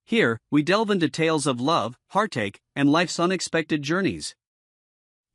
Here, we delve into tales of love, heartache, and life's unexpected journeys.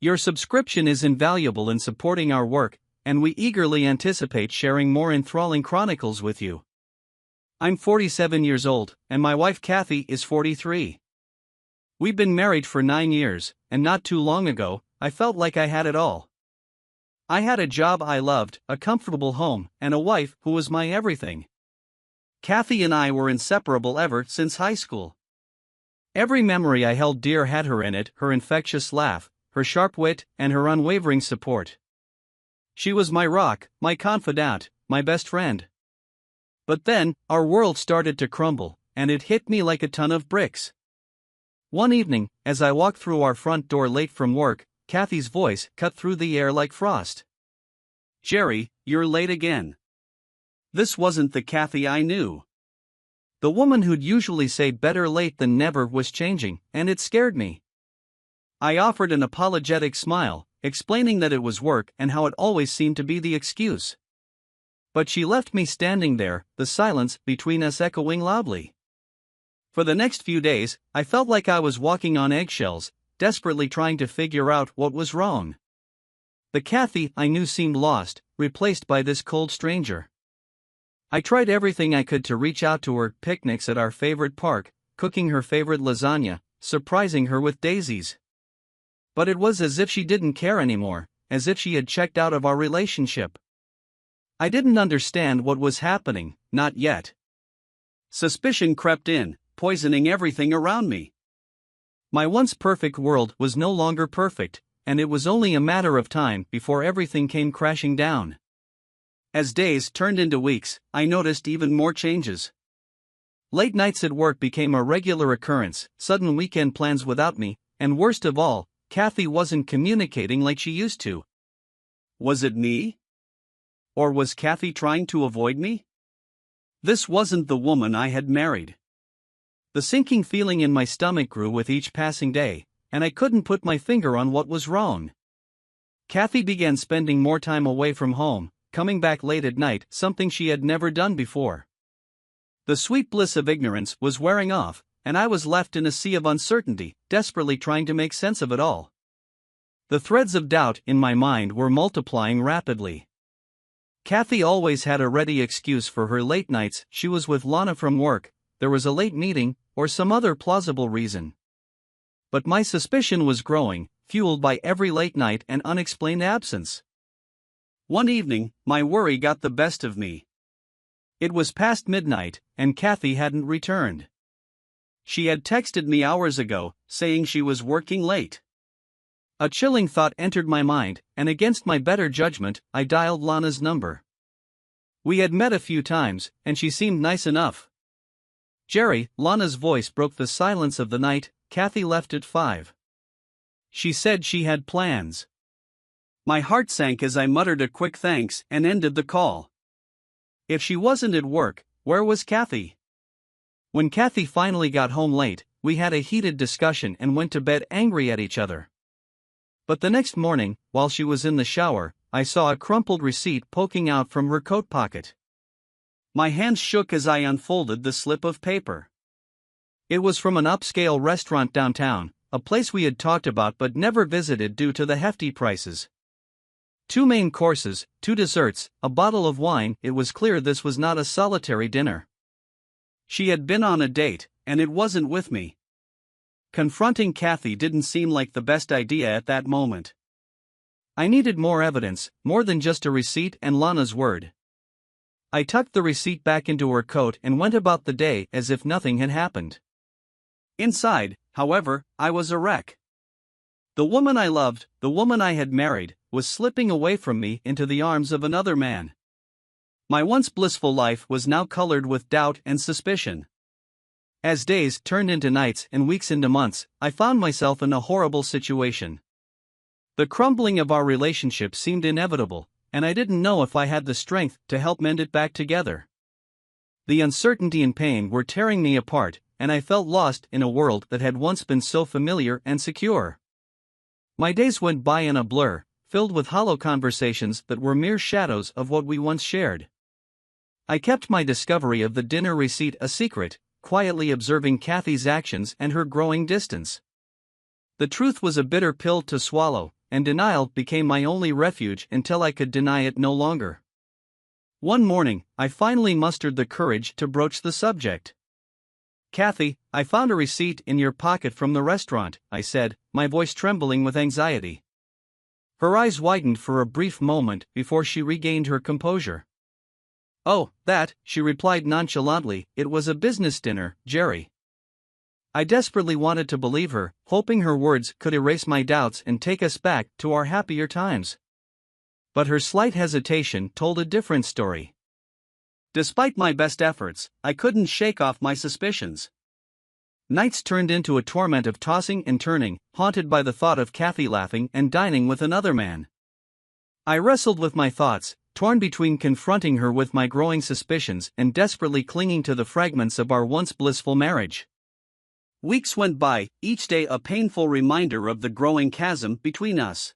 Your subscription is invaluable in supporting our work, and we eagerly anticipate sharing more enthralling chronicles with you. I'm 47 years old, and my wife Kathy is 43. We've been married for 9 years, and not too long ago, I felt like I had it all. I had a job I loved, a comfortable home, and a wife who was my everything. Kathy and I were inseparable ever since high school. Every memory I held dear had her in it, her infectious laugh, her sharp wit, and her unwavering support. She was my rock, my confidant, my best friend. But then, our world started to crumble, and it hit me like a ton of bricks. One evening, as I walked through our front door late from work, Kathy's voice cut through the air like frost. "Jerry, you're late again." This wasn't the Kathy I knew. The woman who'd usually say better late than never was changing, and it scared me. I offered an apologetic smile, explaining that it was work and how it always seemed to be the excuse. But she left me standing there, the silence between us echoing loudly. For the next few days, I felt like I was walking on eggshells, desperately trying to figure out what was wrong. The Kathy I knew seemed lost, replaced by this cold stranger. I tried everything I could to reach out to her: picnics at our favorite park, cooking her favorite lasagna, surprising her with daisies. But it was as if she didn't care anymore, as if she had checked out of our relationship. I didn't understand what was happening, not yet. Suspicion crept in, poisoning everything around me. My once perfect world was no longer perfect, and it was only a matter of time before everything came crashing down. As days turned into weeks, I noticed even more changes. Late nights at work became a regular occurrence, sudden weekend plans without me, and worst of all, Kathy wasn't communicating like she used to. Was it me? Or was Kathy trying to avoid me? This wasn't the woman I had married. The sinking feeling in my stomach grew with each passing day, and I couldn't put my finger on what was wrong. Kathy began spending more time away from home, coming back late at night, something she had never done before. The sweet bliss of ignorance was wearing off, and I was left in a sea of uncertainty, desperately trying to make sense of it all. The threads of doubt in my mind were multiplying rapidly. Kathy always had a ready excuse for her late nights: she was with Lana from work, there was a late meeting, or some other plausible reason. But my suspicion was growing, fueled by every late night and unexplained absence. One evening, my worry got the best of me. It was past midnight, and Kathy hadn't returned. She had texted me hours ago, saying she was working late. A chilling thought entered my mind, and against my better judgment, I dialed Lana's number. We had met a few times, and she seemed nice enough. "Jerry," Lana's voice broke the silence of the night, "Kathy left at 5. She said she had plans." My heart sank as I muttered a quick thanks and ended the call. If she wasn't at work, where was Kathy? When Kathy finally got home late, we had a heated discussion and went to bed angry at each other. But the next morning, while she was in the shower, I saw a crumpled receipt poking out from her coat pocket. My hands shook as I unfolded the slip of paper. It was from an upscale restaurant downtown, a place we had talked about but never visited due to the hefty prices. 2 main courses, 2 desserts, a bottle of wine. It was clear this was not a solitary dinner. She had been on a date, and it wasn't with me. Confronting Kathy didn't seem like the best idea at that moment. I needed more evidence, more than just a receipt and Lana's word. I tucked the receipt back into her coat and went about the day as if nothing had happened. Inside, however, I was a wreck. The woman I loved, the woman I had married, was slipping away from me into the arms of another man. My once blissful life was now colored with doubt and suspicion. As days turned into nights and weeks into months, I found myself in a horrible situation. The crumbling of our relationship seemed inevitable, and I didn't know if I had the strength to help mend it back together. The uncertainty and pain were tearing me apart, and I felt lost in a world that had once been so familiar and secure. My days went by in a blur, filled with hollow conversations that were mere shadows of what we once shared. I kept my discovery of the dinner receipt a secret, quietly observing Kathy's actions and her growing distance. The truth was a bitter pill to swallow, and denial became my only refuge until I could deny it no longer. One morning, I finally mustered the courage to broach the subject. "Kathy, I found a receipt in your pocket from the restaurant," I said, my voice trembling with anxiety. Her eyes widened for a brief moment before she regained her composure. "Oh, that," she replied nonchalantly, "it was a business dinner, Jerry." I desperately wanted to believe her, hoping her words could erase my doubts and take us back to our happier times. But her slight hesitation told a different story. Despite my best efforts, I couldn't shake off my suspicions. Nights turned into a torment of tossing and turning, haunted by the thought of Kathy laughing and dining with another man. I wrestled with my thoughts, torn between confronting her with my growing suspicions and desperately clinging to the fragments of our once blissful marriage. Weeks went by, each day a painful reminder of the growing chasm between us.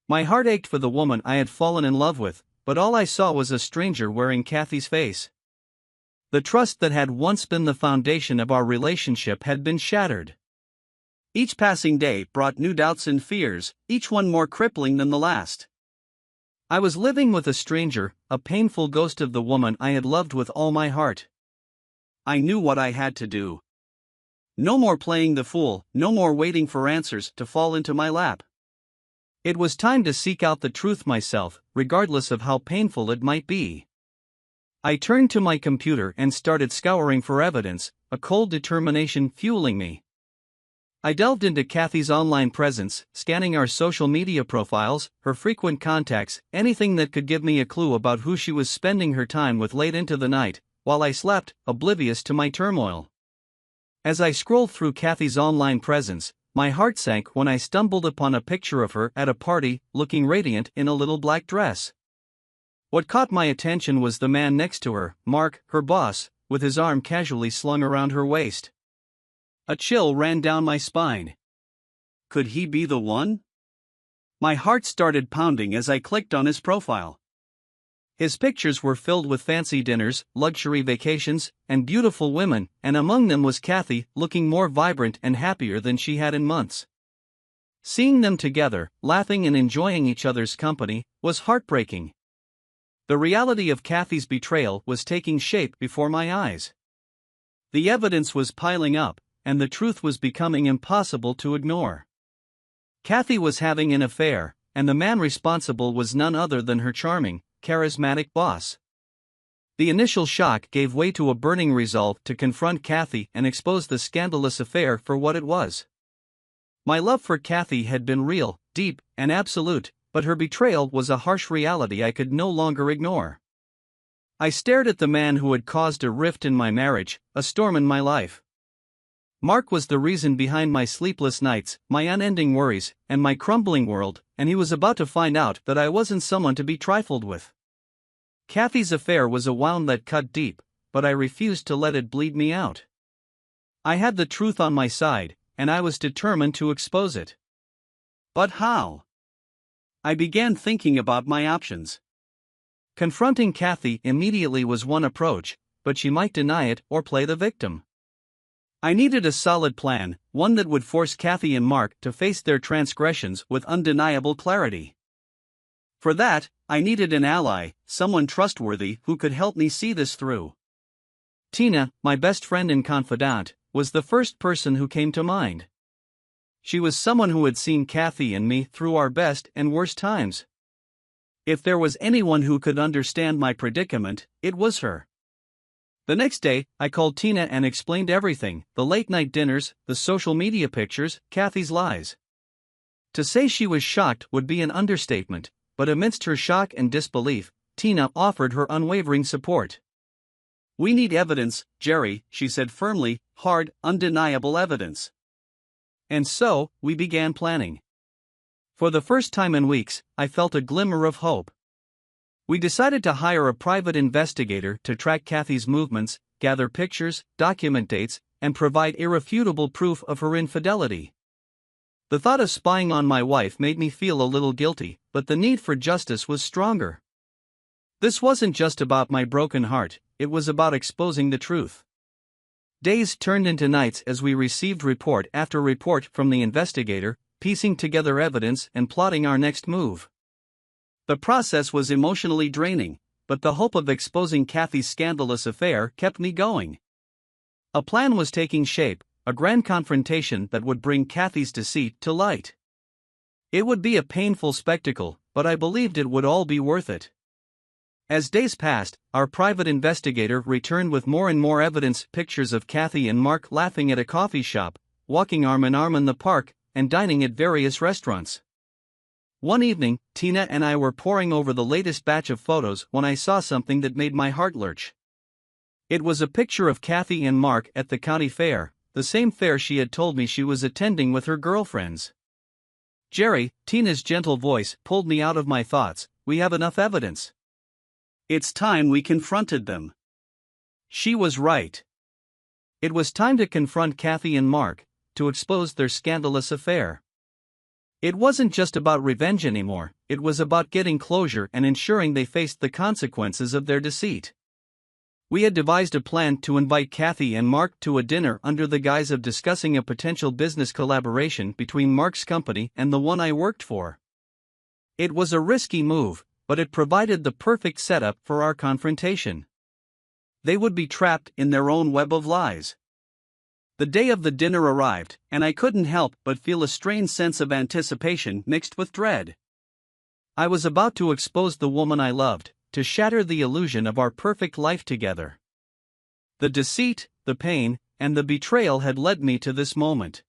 My heart ached for the woman I had fallen in love with, but all I saw was a stranger wearing Kathy's face. The trust that had once been the foundation of our relationship had been shattered. Each passing day brought new doubts and fears, each one more crippling than the last. I was living with a stranger, a painful ghost of the woman I had loved with all my heart. I knew what I had to do. No more playing the fool, no more waiting for answers to fall into my lap. It was time to seek out the truth myself, regardless of how painful it might be. I turned to my computer and started scouring for evidence, a cold determination fueling me. I delved into Kathy's online presence, scanning our social media profiles, her frequent contacts, anything that could give me a clue about who she was spending her time with late into the night, while I slept, oblivious to my turmoil. As I scrolled through Kathy's online presence, my heart sank when I stumbled upon a picture of her at a party, looking radiant in a little black dress. What caught my attention was the man next to her, Mark, her boss, with his arm casually slung around her waist. A chill ran down my spine. Could he be the one? My heart started pounding as I clicked on his profile. His pictures were filled with fancy dinners, luxury vacations, and beautiful women, and among them was Kathy, looking more vibrant and happier than she had in months. Seeing them together, laughing and enjoying each other's company, was heartbreaking. The reality of Kathy's betrayal was taking shape before my eyes. The evidence was piling up, and the truth was becoming impossible to ignore. Kathy was having an affair, and the man responsible was none other than her charming, charismatic boss. The initial shock gave way to a burning resolve to confront Kathy and expose the scandalous affair for what it was. My love for Kathy had been real, deep, and absolute, but her betrayal was a harsh reality I could no longer ignore. I stared at the man who had caused a rift in my marriage, a storm in my life. Mark was the reason behind my sleepless nights, my unending worries, and my crumbling world, and he was about to find out that I wasn't someone to be trifled with. Kathy's affair was a wound that cut deep, but I refused to let it bleed me out. I had the truth on my side, and I was determined to expose it. But how? I began thinking about my options. Confronting Kathy immediately was one approach, but she might deny it or play the victim. I needed a solid plan, one that would force Kathy and Mark to face their transgressions with undeniable clarity. For that, I needed an ally, someone trustworthy who could help me see this through. Tina, my best friend and confidant, was the first person who came to mind. She was someone who had seen Kathy and me through our best and worst times. If there was anyone who could understand my predicament, it was her. The next day, I called Tina and explained everything: the late-night dinners, the social media pictures, Kathy's lies. To say she was shocked would be an understatement, but amidst her shock and disbelief, Tina offered her unwavering support. "We need evidence, Jerry," she said firmly, "hard, undeniable evidence." And so, we began planning. For the first time in weeks, I felt a glimmer of hope. We decided to hire a private investigator to track Kathy's movements, gather pictures, document dates, and provide irrefutable proof of her infidelity. The thought of spying on my wife made me feel a little guilty, but the need for justice was stronger. This wasn't just about my broken heart, it was about exposing the truth. Days turned into nights as we received report after report from the investigator, piecing together evidence and plotting our next move. The process was emotionally draining, but the hope of exposing Kathy's scandalous affair kept me going. A plan was taking shape, a grand confrontation that would bring Kathy's deceit to light. It would be a painful spectacle, but I believed it would all be worth it. As days passed, our private investigator returned with more and more evidence, pictures of Kathy and Mark laughing at a coffee shop, walking arm in arm in the park, and dining at various restaurants. One evening, Tina and I were poring over the latest batch of photos when I saw something that made my heart lurch. It was a picture of Kathy and Mark at the county fair, the same fair she had told me she was attending with her girlfriends. "Jerry," Tina's gentle voice pulled me out of my thoughts, "we have enough evidence. It's time we confronted them." She was right. It was time to confront Kathy and Mark, to expose their scandalous affair. It wasn't just about revenge anymore, it was about getting closure and ensuring they faced the consequences of their deceit. We had devised a plan to invite Kathy and Mark to a dinner under the guise of discussing a potential business collaboration between Mark's company and the one I worked for. It was a risky move, but it provided the perfect setup for our confrontation. They would be trapped in their own web of lies. The day of the dinner arrived, and I couldn't help but feel a strange sense of anticipation mixed with dread. I was about to expose the woman I loved, to shatter the illusion of our perfect life together. The deceit, the pain, and the betrayal had led me to this moment.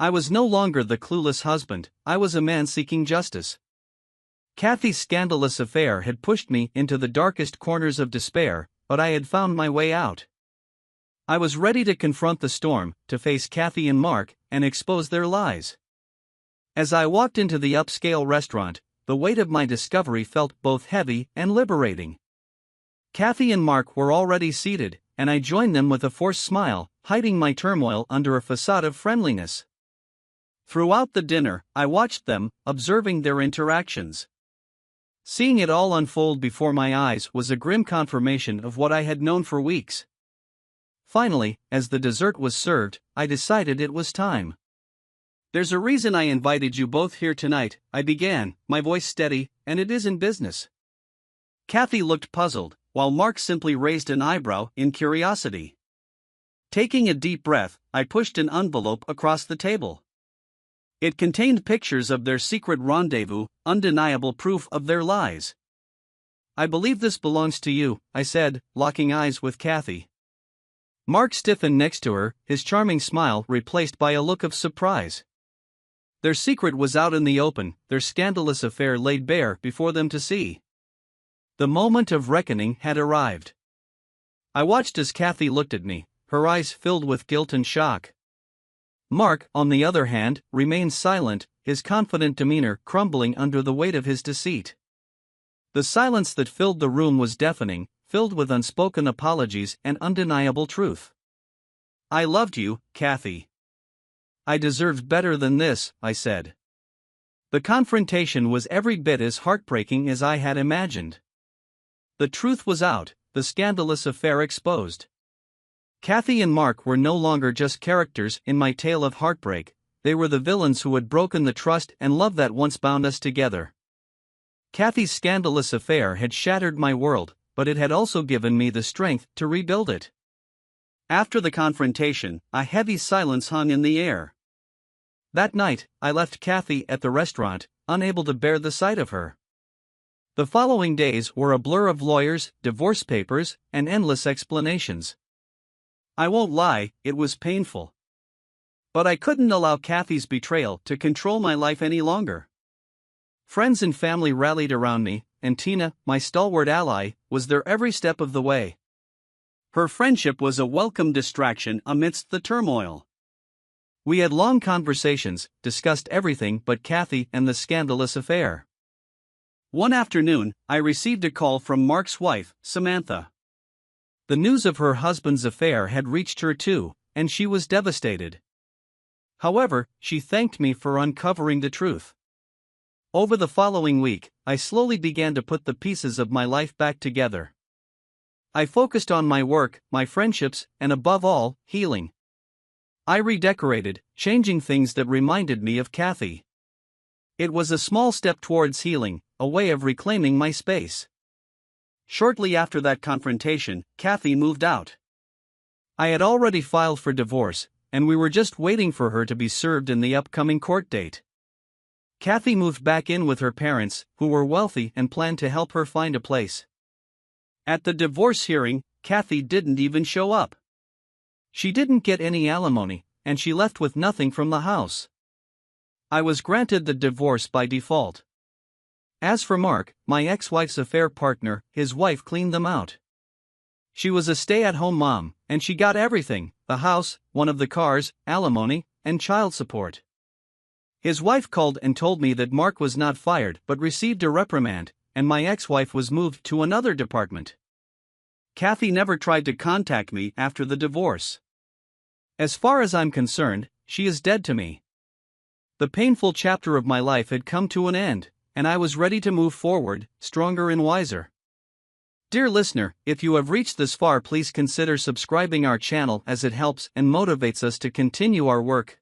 I was no longer the clueless husband, I was a man seeking justice. Kathy's scandalous affair had pushed me into the darkest corners of despair, but I had found my way out. I was ready to confront the storm, to face Kathy and Mark, and expose their lies. As I walked into the upscale restaurant, the weight of my discovery felt both heavy and liberating. Kathy and Mark were already seated, and I joined them with a forced smile, hiding my turmoil under a facade of friendliness. Throughout the dinner, I watched them, observing their interactions. Seeing it all unfold before my eyes was a grim confirmation of what I had known for weeks. Finally, as the dessert was served, I decided it was time. "There's a reason I invited you both here tonight," I began, my voice steady, "and it isn't business." Kathy looked puzzled, while Mark simply raised an eyebrow in curiosity. Taking a deep breath, I pushed an envelope across the table. It contained pictures of their secret rendezvous, undeniable proof of their lies. "I believe this belongs to you," I said, locking eyes with Kathy. Mark stiffened next to her, his charming smile replaced by a look of surprise. Their secret was out in the open, their scandalous affair laid bare before them to see. The moment of reckoning had arrived. I watched as Kathy looked at me, her eyes filled with guilt and shock. Mark, on the other hand, remained silent, his confident demeanor crumbling under the weight of his deceit. The silence that filled the room was deafening, filled with unspoken apologies and undeniable truth. "I loved you, Kathy. I deserved better than this," I said. The confrontation was every bit as heartbreaking as I had imagined. The truth was out, the scandalous affair exposed. Kathy and Mark were no longer just characters in my tale of heartbreak, they were the villains who had broken the trust and love that once bound us together. Kathy's scandalous affair had shattered my world, but it had also given me the strength to rebuild it. After the confrontation, a heavy silence hung in the air. That night, I left Kathy at the restaurant, unable to bear the sight of her. The following days were a blur of lawyers, divorce papers, and endless explanations. I won't lie, it was painful. But I couldn't allow Kathy's betrayal to control my life any longer. Friends and family rallied around me, and Tina, my stalwart ally, was there every step of the way. Her friendship was a welcome distraction amidst the turmoil. We had long conversations, discussed everything but Kathy and the scandalous affair. One afternoon, I received a call from Mark's wife, Samantha. The news of her husband's affair had reached her too, and she was devastated. However, she thanked me for uncovering the truth. Over the following week, I slowly began to put the pieces of my life back together. I focused on my work, my friendships, and above all, healing. I redecorated, changing things that reminded me of Kathy. It was a small step towards healing, a way of reclaiming my space. Shortly after that confrontation, Kathy moved out. I had already filed for divorce, and we were just waiting for her to be served in the upcoming court date. Kathy moved back in with her parents, who were wealthy and planned to help her find a place. At the divorce hearing, Kathy didn't even show up. She didn't get any alimony, and she left with nothing from the house. I was granted the divorce by default. As for Mark, my ex-wife's affair partner, his wife cleaned them out. She was a stay-at-home mom, and she got everything: the house, one of the cars, alimony, and child support. His wife called and told me that Mark was not fired but received a reprimand, and my ex-wife was moved to another department. Kathy never tried to contact me after the divorce. As far as I'm concerned, she is dead to me. The painful chapter of my life had come to an end, and I was ready to move forward, stronger and wiser. Dear listener, if you have reached this far, please consider subscribing our channel, as it helps and motivates us to continue our work.